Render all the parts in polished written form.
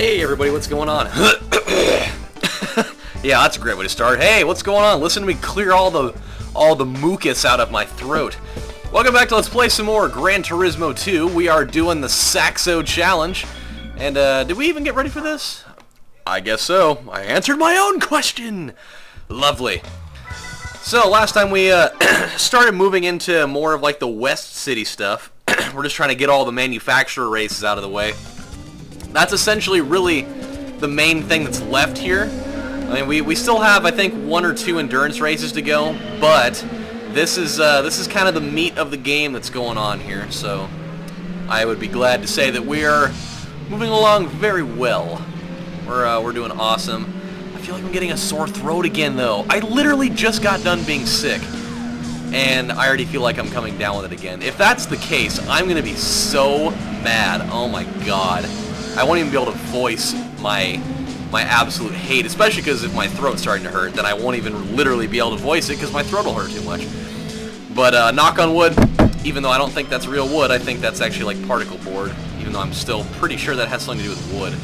Hey everybody, what's going on? Yeah, that's a great way to start. Hey, what's going on? Listen to me clear all the mucus out of my throat. Welcome back to Let's Play some more Gran Turismo 2. We are doing the Saxo Challenge. And did we even get ready for this? I guess so. I answered my own question. Lovely. So last time we started moving into more of like the West City stuff. We're just trying to get all the manufacturer races out of the way. That's essentially really the main thing that's left here. I mean, we still have, I think, 1 or 2 endurance races to go, but this is kind of the meat of the game that's going on here. So I would be glad to say that we are moving along very well. We're doing awesome. I feel like I'm getting a sore throat again, though. I literally just got done being sick, and I already feel like I'm coming down with it again. If that's the case, I'm gonna be so mad. Oh my god. I won't even be able to voice my absolute hate, especially because if my throat's starting to hurt, then I won't even literally be able to voice it because my throat will hurt too much. But knock on wood, even though I don't think that's real wood, I think that's actually like particle board, even though I'm still pretty sure that has something to do with wood.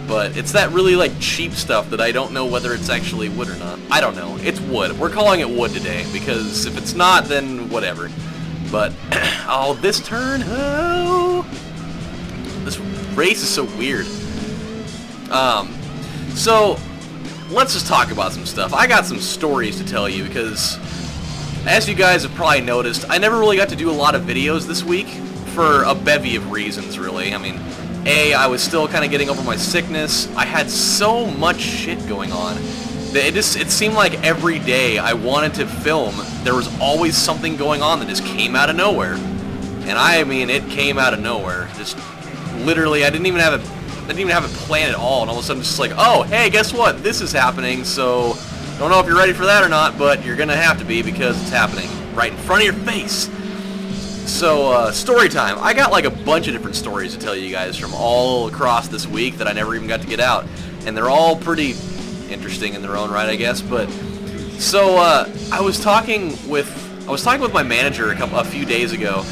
But it's that really like cheap stuff that I don't know whether it's actually wood or not. I don't know. It's wood. We're calling it wood today because if it's not, then whatever. But oh, this turn, oh, this race is so weird. So let's just talk about some stuff. I got some stories to tell you because, as you guys have probably noticed, I never really got to do a lot of videos this week for a bevy of reasons, really. I mean, I was still kind of getting over my sickness. I had so much shit going on that it seemed like every day I wanted to film, there was always something going on that just came out of nowhere. And I mean, it came out of nowhere. Just literally, I didn't even have a plan at all, and all of a sudden it's just like, oh, hey, guess what? This is happening, so don't know if you're ready for that or not, but you're gonna have to be because it's happening right in front of your face. So, story time. I got like a bunch of different stories to tell you guys from all across this week that I never even got to get out, and they're all pretty interesting in their own right, I guess. But so I was talking with my manager a few days ago.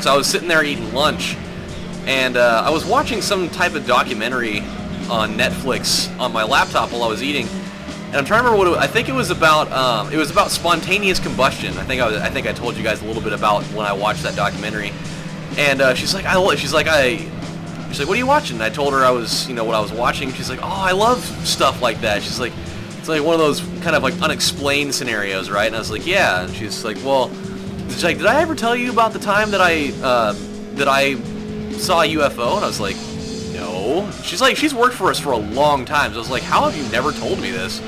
So I was sitting there eating lunch, and I was watching some type of documentary on Netflix on my laptop while I was eating. And I'm trying to remember I think it was about. It was about spontaneous combustion. I think I told you guys a little bit about when I watched that documentary. And she's like, what are you watching? And I told her what I was watching. She's like, oh, I love stuff like that. She's like, it's like one of those kind of like unexplained scenarios, right? And I was like, yeah. And she's like, well, she's like, did I ever tell you about the time that I saw a UFO? And I was like, no. She's like, she's worked for us for a long time. So I was like, how have you never told me this?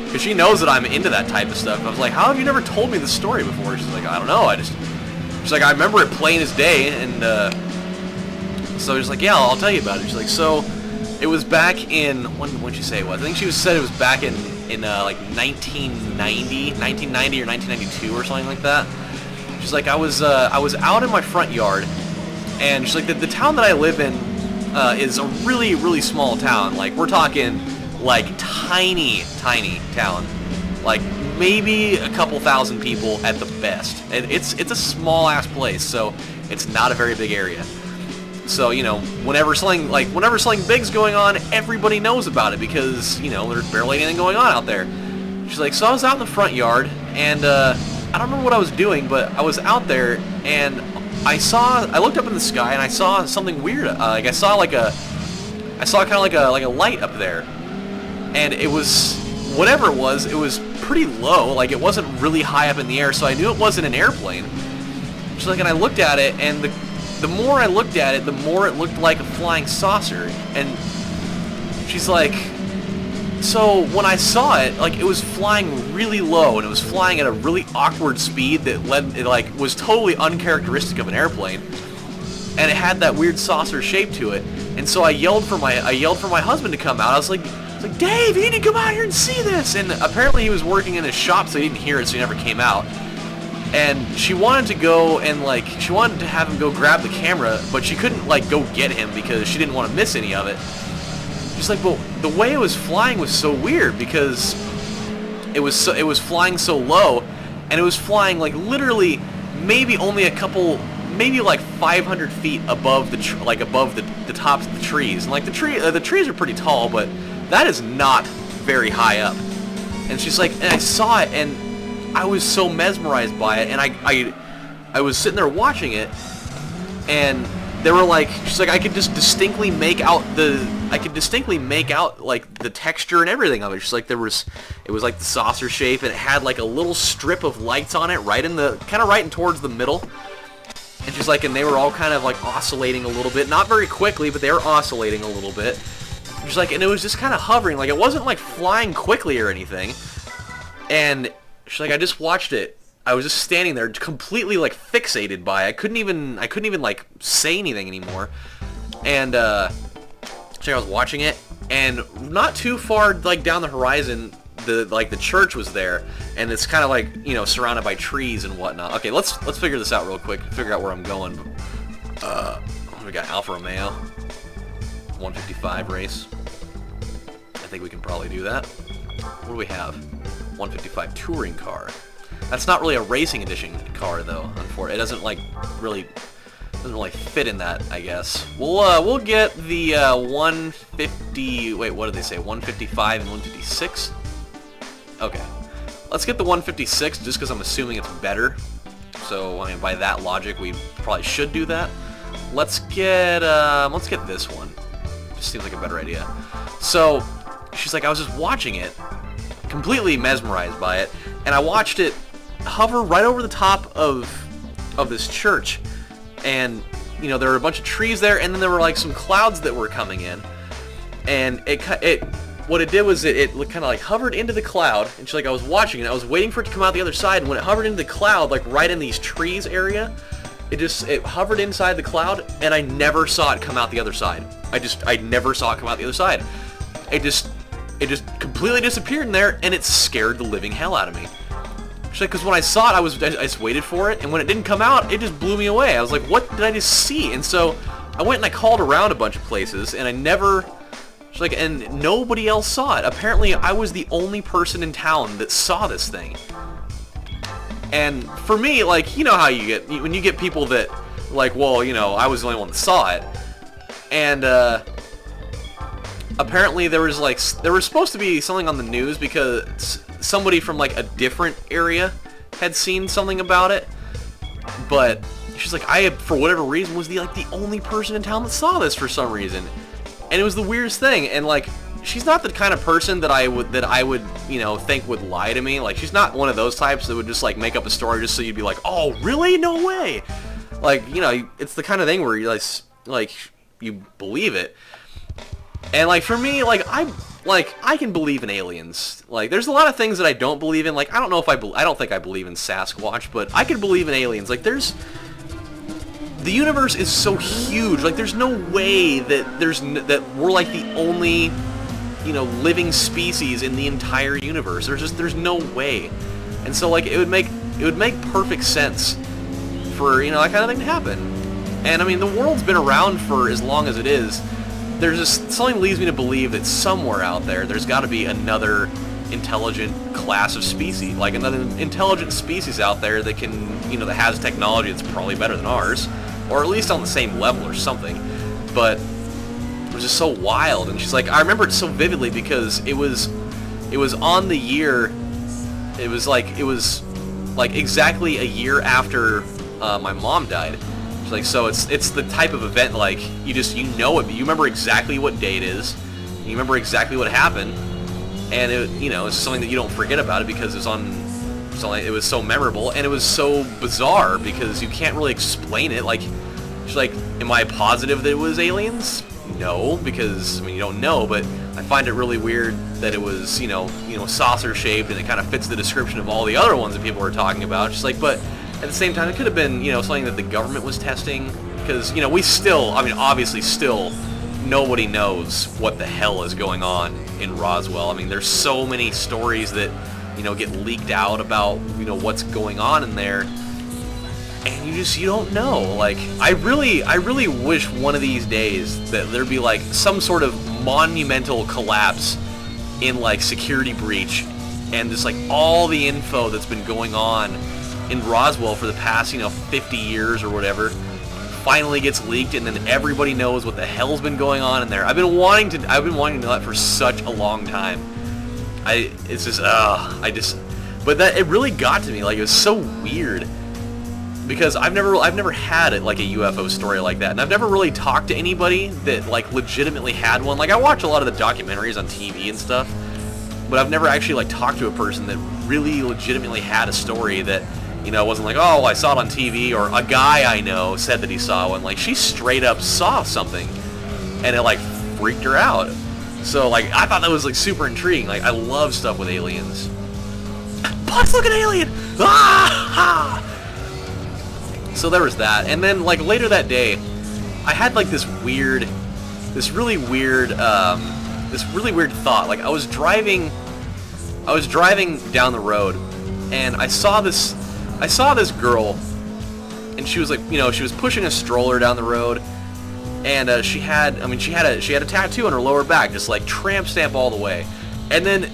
Because she knows that I'm into that type of stuff. I was like, how have you never told me this story before? She's like, I don't know. She's like, I remember it plain as day. And so she's like, yeah, I'll tell you about it. She's like, so it was back in, what'd she say it was? I think she said it was back in like 1990 or 1992 or something like that. She's like, I was out in my front yard, and she's like, the town that I live in is a really, really small town. Like, we're talking like tiny town, like maybe a couple thousand people at the best. And it's a small ass place, so it's not a very big area. So, you know, whenever something big's going on, everybody knows about it because, you know, there's barely anything going on out there. She's like, so I was out in the front yard, and I don't remember what I was doing, but I was out there, and I looked up in the sky, and I saw something weird. I saw kind of like a light up there, and it was, whatever it was pretty low. Like, it wasn't really high up in the air, so I knew it wasn't an airplane. She's like, and I looked at it, and the more I looked at it, the more it looked like a flying saucer. And she's like, so when I saw it, like, it was flying really low, and it was flying at a really awkward speed that was totally uncharacteristic of an airplane, and it had that weird saucer shape to it. And so I yelled for my husband to come out. I was like, Dave, you need to come out here and see this. And apparently he was working in his shop, so he didn't hear it, so he never came out. And she wanted to go and she wanted to have him go grab the camera, but she couldn't go get him because she didn't want to miss any of it. She's like, well, the way it was flying was so weird because it was flying so low, and it was flying like literally maybe only a couple maybe like 500 feet above the tops of the trees. And like the trees are pretty tall, but that is not very high up. And she's like, and I saw it, and I was so mesmerized by it, and I was sitting there watching it, and they were like, she's like, I could distinctly make out like the texture and everything of it. She's like, it was like the saucer shape, and it had like a little strip of lights on it right in towards the middle. And she's like, and they were all kind of like oscillating a little bit, not very quickly, but they were oscillating a little bit. She's like, and it was just kind of hovering, like it wasn't like flying quickly or anything. And she's like, I just watched it. I was just standing there, completely like fixated by it. I couldn't even like say anything anymore. And I was watching it, and not too far like down the horizon, the church was there, and it's kind of like, you know, surrounded by trees and whatnot. Okay, let's figure this out real quick. Figure out where I'm going. We got Alfa Romeo 155 race. I think we can probably do that. What do we have? 155 touring car. That's not really a racing edition car though. Unfortunately, it doesn't really fit in that, I guess. We'll get the 150. Wait, what did they say? 155 and 156. Okay, let's get the 156 just because I'm assuming it's better. So I mean, by that logic, we probably should do that. Let's get this one. Just seems like a better idea. So she's like, I was just watching it, completely mesmerized by it, and I watched it hover right over the top of this church, and you know, there were a bunch of trees there, and then there were like some clouds that were coming in, and what it did was it kind of like hovered into the cloud, and she's like, I was watching it, I was waiting for it to come out the other side, and when it hovered into the cloud, like right in these trees area, it hovered inside the cloud, and I never saw it come out the other side. I never saw it come out the other side. It just completely disappeared in there, and it scared the living hell out of me. Because when I saw it, I just waited for it, and when it didn't come out, it just blew me away. I was like, what did I just see? And so I went and I called around a bunch of places, and and nobody else saw it. Apparently, I was the only person in town that saw this thing. And for me, like, you know how you get, when you get people that, like, well, you know, I was the only one that saw it. And, apparently there was supposed to be something on the news because somebody from like a different area had seen something about it, but she's like, I, for whatever reason, was the only person in town that saw this for some reason, and it was the weirdest thing. And like, she's not the kind of person that I would you know, think would lie to me. Like, she's not one of those types that would just like make up a story just so you'd be like, oh really, no way. Like, you know, it's the kind of thing where you like you believe it. And like, for me, I can believe in aliens. Like, there's a lot of things that I don't believe in. Like, I don't know if I don't think I believe in Sasquatch, but I can believe in aliens. Like, the universe is so huge. Like, there's no way that that we're like the only, you know, living species in the entire universe. There's no way. And so like, it would make perfect sense for, you know, that kind of thing to happen. And I mean, the world's been around for as long as it is. There's just something leads me to believe that somewhere out there's got to be another intelligent class of species, like another intelligent species out there that can, you know, that has technology that's probably better than ours, or at least on the same level or something. But it was just so wild. And she's like, I remember it so vividly because it was on the year, it was like exactly a year after my mom died. Like, so it's the type of event, like, you know it, you remember exactly what day it is, you remember exactly what happened, and it, you know, it's something that you don't forget about it because it was so memorable, and it was so bizarre because you can't really explain it. Like, she's like, am I positive that it was aliens? No, because, I mean, you don't know, but I find it really weird that it was, you know, saucer shaped, and it kind of fits the description of all the other ones that people were talking about. She's like, but at the same time, it could have been, you know, something that the government was testing, because, you know, obviously still, nobody knows what the hell is going on in Roswell. I mean, there's so many stories that, you know, get leaked out about, you know, what's going on in there, and you don't know. Like, I really wish one of these days that there'd be, like, some sort of monumental collapse in, like, security breach, and just, like, all the info that's been going on in Roswell for the past, 50 years or whatever, finally gets leaked, and then everybody knows what the hell's been going on in there. I've been wanting to know that for such a long time. But that it really got to me. Like, it was so weird because I've never had it like a UFO story like that, and I've never really talked to anybody that like legitimately had one. Like, I watch a lot of the documentaries on TV and stuff, but I've never actually like talked to a person that really legitimately had a story that, wasn't like, oh, I saw it on TV, or a guy I know said that he saw one. Like, she straight up saw something, and it like freaked her out. So like, I thought that was like super intriguing. Like, I love stuff with aliens. Plus, look at alien! Ah! So there was that, and then like later that day, I had like this really weird thought. Like, I was driving down the road, and I saw this girl, and she was like, she was pushing a stroller down the road, and she had a tattoo on her lower back, just like tramp stamp all the way, and then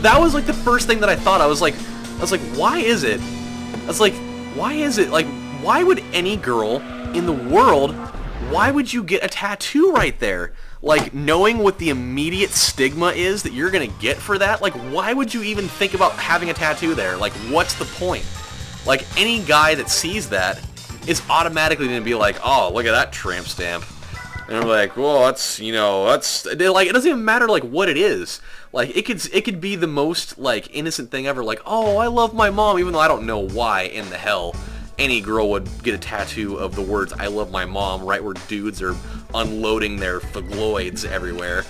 that was like the first thing that I thought. I was like, why is it? Like, why would any girl in the world, why would you get a tattoo right there? Like, knowing what the immediate stigma is that you're gonna get for that, like, why would you even think about having a tattoo there? Like, what's the point? Like, any guy that sees that is automatically gonna be like, oh, look at that tramp stamp. And I'm like, well, that's, like, it doesn't even matter, like, what it is. Like, it could be the most, like, innocent thing ever, like, oh, I love my mom, even though I don't know why in the hell any girl would get a tattoo of the words "I love my mom" right where dudes are unloading their phagloids everywhere.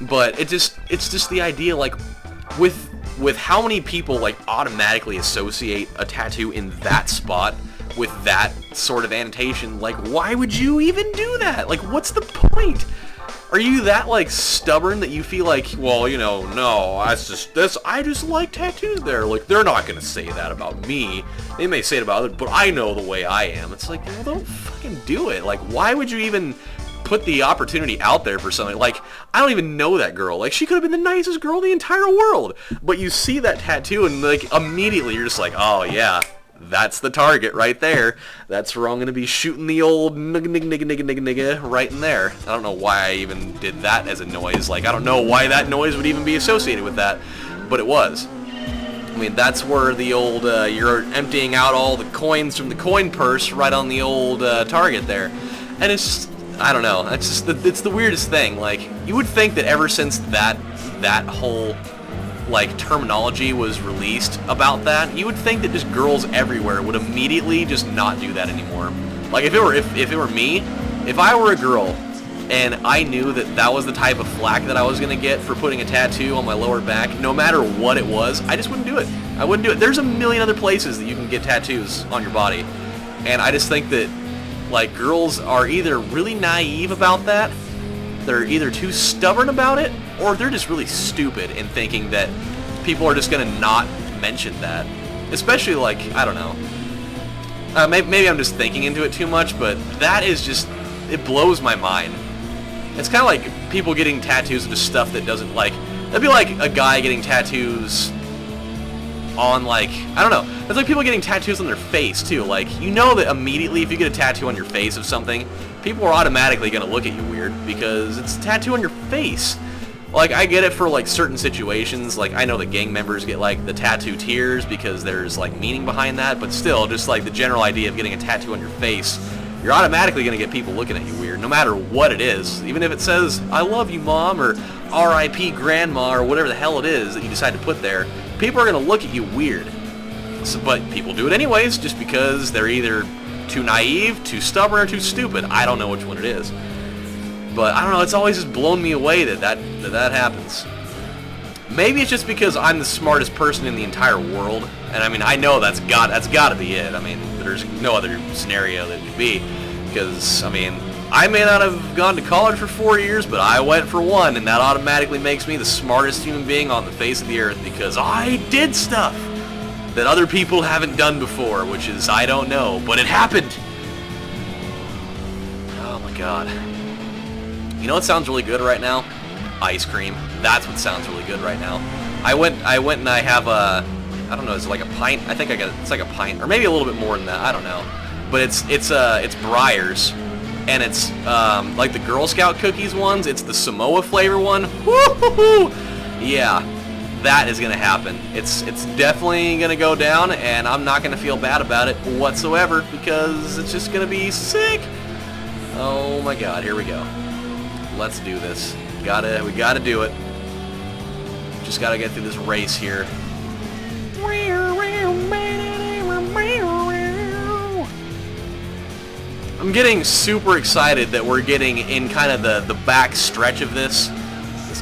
But it's just the idea, like, with how many people like automatically associate a tattoo in that spot with that sort of annotation. Like, why would you even do that? Like, what's the point? Are you that like stubborn that you feel like, well, no, I just like tattoos there. Like, they're not gonna say that about me. They may say it about others, but I know the way I am. It's like, well, don't fucking do it. Like, why would you even put the opportunity out there for something? Like, I don't even know that girl. Like, she could have been the nicest girl in the entire world. But you see that tattoo and like immediately you're just like, oh yeah, that's the target right there. That's where I'm going to be shooting the old nigga right in there. I don't know why I even did that as a noise. Like, I don't know why that noise would even be associated with that, but it was. I mean, that's where the old, you're emptying out all the coins from the coin purse right on the old target there. And it's just, I don't know, it's the weirdest thing. Like, you would think that ever since that whole like terminology was released about that, you would think that just girls everywhere would immediately just not do that anymore. Like, if it were me, if I were a girl and I knew that was the type of flack that I was gonna get for putting a tattoo on my lower back, no matter what it was, I just wouldn't do it. I wouldn't do it. There's a million other places that you can get tattoos on your body, and I just think that like girls are either really naive about that, they're either too stubborn about it, or they're just really stupid in thinking that people are just going to not mention that. Especially, like, I don't know. Maybe I'm just thinking into it too much, but that is just, it blows my mind. It's kind of like people getting tattoos of just stuff that doesn't, like, that'd be like a guy getting tattoos on, like, I don't know. It's like people getting tattoos on their face, too. Like, you know that immediately if you get a tattoo on your face of something, people are automatically going to look at you weird because it's a tattoo on your face. Like, I get it for, like, certain situations. Like, I know that gang members get, like, the tattoo tears because there's, like, meaning behind that. But still, just, like, the general idea of getting a tattoo on your face, you're automatically going to get people looking at you weird, no matter what it is. Even if it says, I love you, Mom, or R.I.P. Grandma, or whatever the hell it is that you decide to put there, people are going to look at you weird. So, but people do it anyways, just because they're either too naive, too stubborn, or too stupid. I don't know which one it is. But I don't know, it's always just blown me away that happens. Maybe it's just because I'm the smartest person in the entire world, and I mean, I know that's got to be it. I mean, there's no other scenario that would be, because, I mean, I may not have gone to college for 4 years, but I went for 1, and that automatically makes me the smartest human being on the face of the earth, because I did stuff that other people haven't done before, which is, I don't know, but it happened. Oh my god. You know what sounds really good right now? Ice cream. That's what sounds really good right now. I went and I have I don't know, is it like a pint? I think it's like a pint, or maybe a little bit more than that. I don't know. But it's Breyers, and it's like the Girl Scout cookies ones. It's the Samoa flavor one. Woo-hoo-hoo! Yeah, that is gonna happen. It's definitely gonna go down, and I'm not gonna feel bad about it whatsoever because it's just gonna be sick. Oh my God, here we go. Let's do this. We gotta do it. Just gotta get through this race here. I'm getting super excited that we're getting in kind of the back stretch of this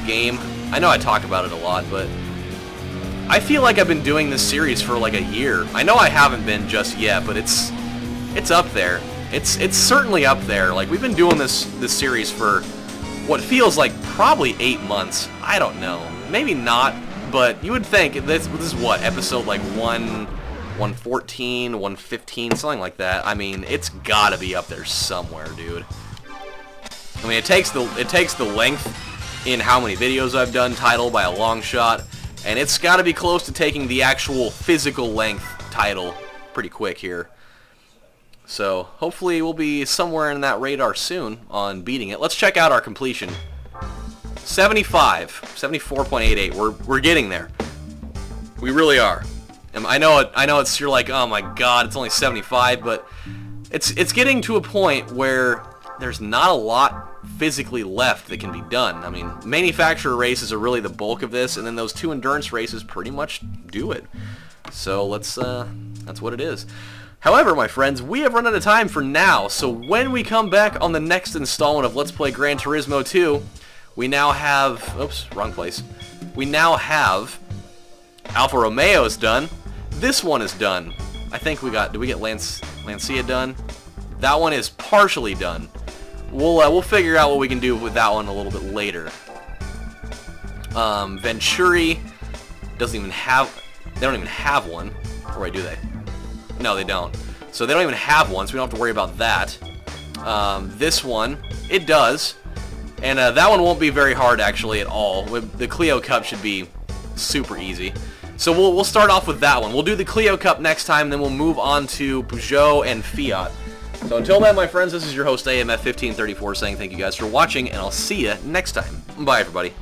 game. I know I talk about it a lot, but I feel like I've been doing this series for like a year. I know I haven't been just yet, but it's up there. It's certainly up there. Like, we've been doing this series for what feels like probably 8 months. I don't know. Maybe not, but you would think this is what, episode like 114, 115, something like that. I mean, it's gotta be up there somewhere, dude. I mean, it takes the length in how many videos I've done title by a long shot, and it's gotta be close to taking the actual physical length title pretty quick here. So hopefully we'll be somewhere in that radar soon on beating it. Let's check out our completion. 74.88. We're getting there. We really are. And I know it's, you're like, oh my God, it's only 75, but it's getting to a point where there's not a lot physically left that can be done. I mean, manufacturer races are really the bulk of this, and then those 2 endurance races pretty much do it. So that's what it is. However, my friends, we have run out of time for now, so when we come back on the next installment of Let's Play Gran Turismo 2, we now have... Oops, wrong place. We now have Alfa Romeo's done. This one is done. I think we got... Did we get Lancia done? That one is partially done. We'll figure out what we can do with that one a little bit later. Venturi doesn't even have... They don't even have one. Or wait, do they? No, they don't. So they don't even have one, so we don't have to worry about that. This one, it does. And that one won't be very hard, actually, at all. The Clio Cup should be super easy. So we'll start off with that one. We'll do the Clio Cup next time, then we'll move on to Peugeot and Fiat. So until then, my friends, this is your host, AMF1534, saying thank you guys for watching, and I'll see you next time. Bye, everybody.